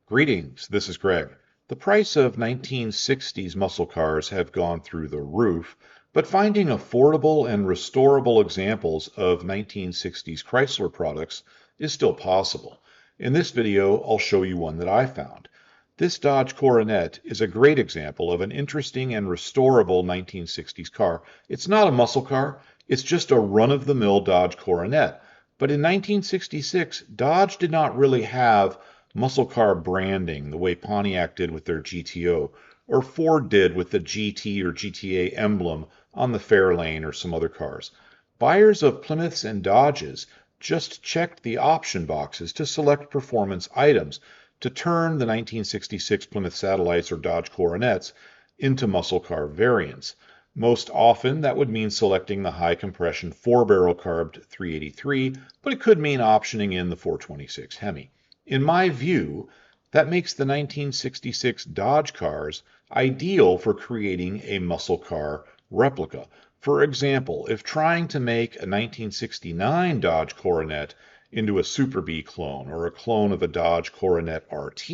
Greetings, this is Greg. The price of 1960s muscle cars have gone through the roof, but finding affordable and restorable examples of 1960s Chrysler products is still possible. In this video, I'll show you one that I found. This Dodge Coronet is a great example of an interesting and restorable 1960s car. It's not a muscle car, it's just a run-of-the-mill Dodge Coronet. But in 1966, Dodge did not really have muscle car branding the way Pontiac did with their GTO, or Ford did with the GT or GTA emblem on the Fairlane or some other cars. Buyers of Plymouths and Dodges just checked the option boxes to select performance items to turn the 1966 Plymouth Satellites or Dodge Coronets into muscle car variants. Most often, that would mean selecting the high-compression 4-barrel carbed 383, but it could mean optioning in the 426 Hemi. In my view, that makes the 1966 Dodge cars ideal for creating a muscle car replica. For example, if trying to make a 1969 Dodge Coronet into a Super B clone or a clone of a Dodge Coronet RT,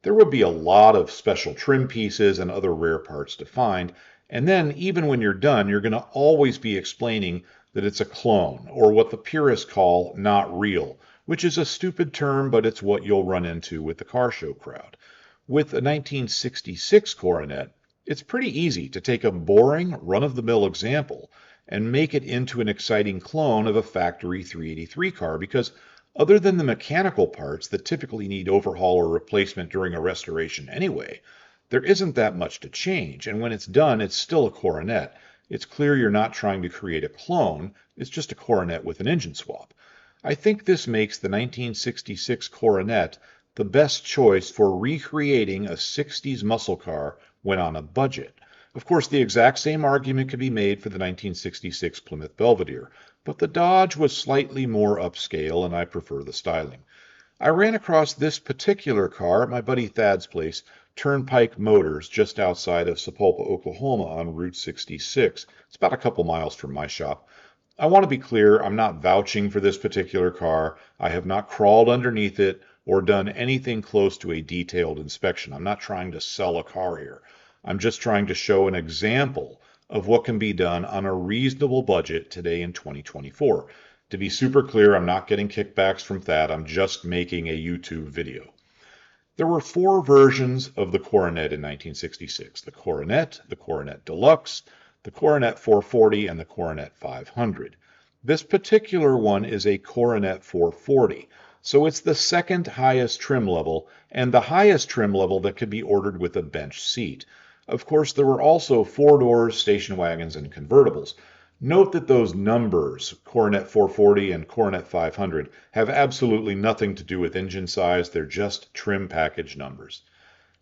there would be a lot of special trim pieces and other rare parts to find. And then, even when you're done, you're going to always be explaining that it's a clone, or what the purists call not real, which is a stupid term, but it's what you'll run into with the car show crowd. With a 1966 Coronet, it's pretty easy to take a boring, run-of-the-mill example and make it into an exciting clone of a factory 383 car, because other than the mechanical parts that typically need overhaul or replacement during a restoration anyway, there isn't that much to change, and when it's done, it's still a Coronet. It's clear you're not trying to create a clone, it's just a Coronet with an engine swap. I think this makes the 1966 Coronet the best choice for recreating a 60s muscle car when on a budget. Of course, the exact same argument could be made for the 1966 Plymouth Belvedere, but the Dodge was slightly more upscale and I prefer the styling. I ran across this particular car at my buddy Thad's place, Turnpike Motors, just outside of Sapulpa, Oklahoma on Route 66. It's about a couple miles from my shop. I want to be clear, I'm not vouching for this particular car. I have not crawled underneath it or done anything close to a detailed inspection. I'm not trying to sell a car here. I'm just trying to show an example of what can be done on a reasonable budget today in 2024. To be super clear, I'm not getting kickbacks from Thad. I'm just making a YouTube video. There were 4 versions of the Coronet in 1966. The Coronet Deluxe, the Coronet 440, and the Coronet 500. This particular one is a Coronet 440, so it's the second highest trim level and the highest trim level that could be ordered with a bench seat. Of course, there were also 4-door station wagons and convertibles. Note that those numbers, Coronet 440 and Coronet 500, have absolutely nothing to do with engine size. They're just trim package numbers.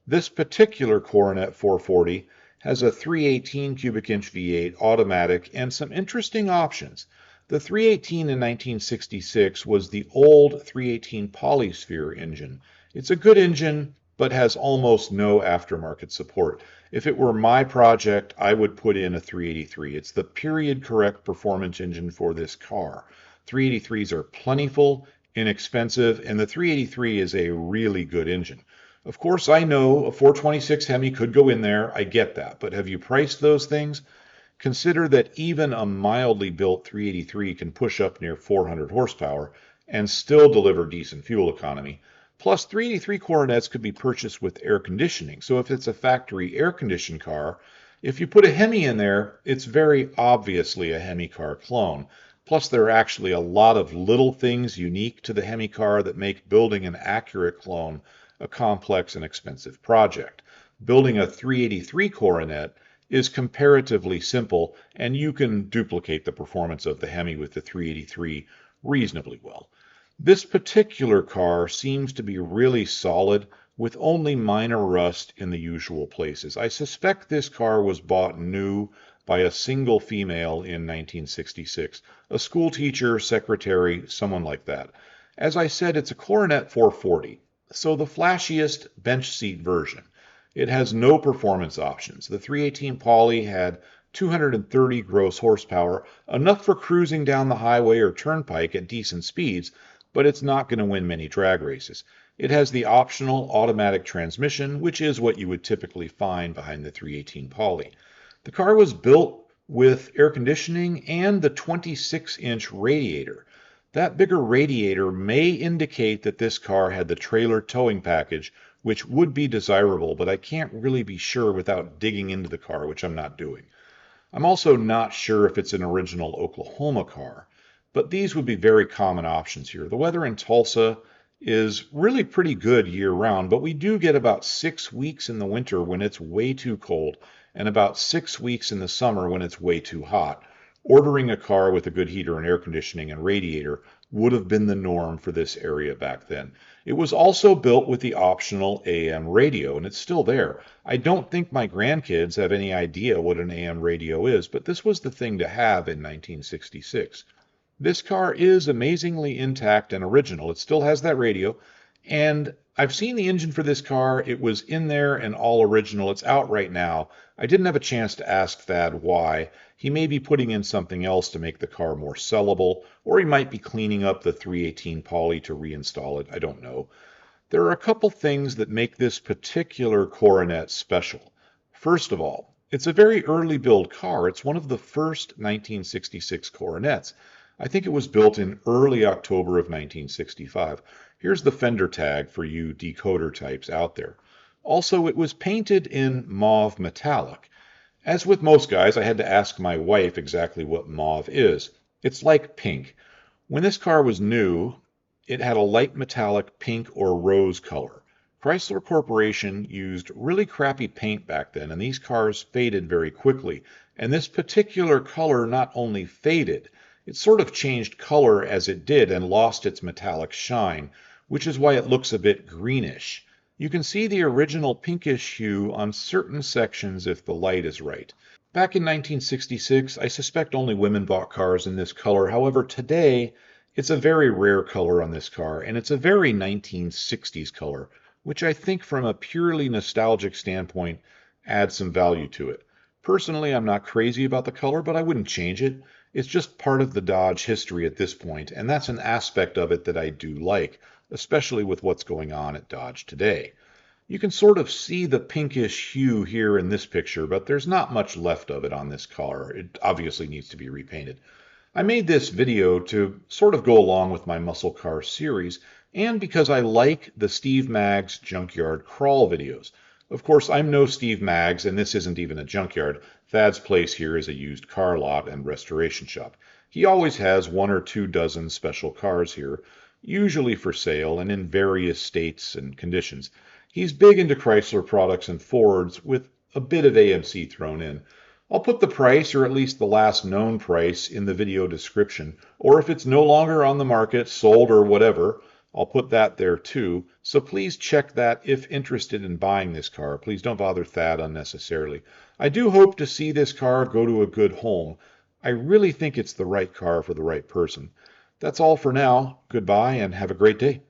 This particular Coronet 440 has a 318 cubic inch V8 automatic and some interesting options. The 318 in 1966 was the old 318 Polysphere engine. It's a good engine, but has almost no aftermarket support. If it were my project, I would put in a 383. It's the period-correct performance engine for this car. 383s are plentiful, inexpensive, and the 383 is a really good engine. Of course, I know a 426 Hemi could go in there. I get that. But have you priced those things? Consider that even a mildly built 383 can push up near 400 horsepower and still deliver decent fuel economy. Plus, 383 Coronets could be purchased with air conditioning. So if it's a factory air-conditioned car, if you put a Hemi in there, it's very obviously a Hemi car clone. Plus, there are actually a lot of little things unique to the Hemi car that make building an accurate clone a complex and expensive project. Building a 383 Coronet is comparatively simple, and you can duplicate the performance of the Hemi with the 383 reasonably well. This particular car seems to be really solid with only minor rust in the usual places. I suspect this car was bought new by a single female in 1966, a school teacher, secretary, someone like that. As I said, it's a Coronet 440, so the flashiest bench seat version. It has no performance options. The 318 Poly had 230 gross horsepower, enough for cruising down the highway or turnpike at decent speeds, but it's not going to win many drag races. It has the optional automatic transmission, which is what you would typically find behind the 318 Poly. The car was built with air conditioning and the 26-inch radiator. That bigger radiator may indicate that this car had the trailer towing package, which would be desirable, but I can't really be sure without digging into the car, which I'm not doing. I'm also not sure if it's an original Oklahoma car, but these would be very common options here. The weather in Tulsa is really pretty good year-round, but we do get about 6 weeks in the winter when it's way too cold, and about 6 weeks in the summer when it's way too hot. Ordering a car with a good heater and air conditioning and radiator would have been the norm for this area back then. It was also built with the optional AM radio, and it's still there. I don't think my grandkids have any idea what an AM radio is, but this was the thing to have in 1966. This car is amazingly intact and original. It still has that radio, and I've seen the engine for this car. It was in there and all original. It's out right now. I didn't have a chance to ask Thad why. He may be putting in something else to make the car more sellable, or he might be cleaning up the 318 Poly to reinstall it. I don't know. There are a couple things that make this particular Coronet special. First of all, it's a very early build car. It's one of the first 1966 Coronets. I think it was built in early October of 1965. Here's the fender tag for you decoder types out there. Also, it was painted in mauve metallic. As with most guys, I had to ask my wife exactly what mauve is. It's like pink. When this car was new, it had a light metallic pink or rose color. Chrysler Corporation used really crappy paint back then, and these cars faded very quickly. And this particular color not only faded, it sort of changed color as it did and lost its metallic shine, which is why it looks a bit greenish. You can see the original pinkish hue on certain sections if the light is right. Back in 1966, I suspect only women bought cars in this color. However, today, it's a very rare color on this car, and it's a very 1960s color, which I think from a purely nostalgic standpoint adds some value to it. Personally, I'm not crazy about the color, but I wouldn't change it. It's just part of the Dodge history at this point, and that's an aspect of it that I do like, especially with what's going on at Dodge today. You can sort of see the pinkish hue here in this picture, but there's not much left of it on this car. It obviously needs to be repainted. I made this video to sort of go along with my muscle car series, and because I like the Steve Maggs Junkyard Crawl videos. Of course, I'm no Steve Maggs, and this isn't even a junkyard. Thad's place here is a used car lot and restoration shop. He always has 1 or 2 dozen special cars here, usually for sale and in various states and conditions. He's big into Chrysler products and Fords with a bit of AMC thrown in. I'll put the price, or at least the last known price, in the video description, or if it's no longer on the market, sold, or whatever, I'll put that there too, so please check that if interested in buying this car. Please don't bother Thad unnecessarily. I do hope to see this car go to a good home. I really think it's the right car for the right person. That's all for now. Goodbye and have a great day.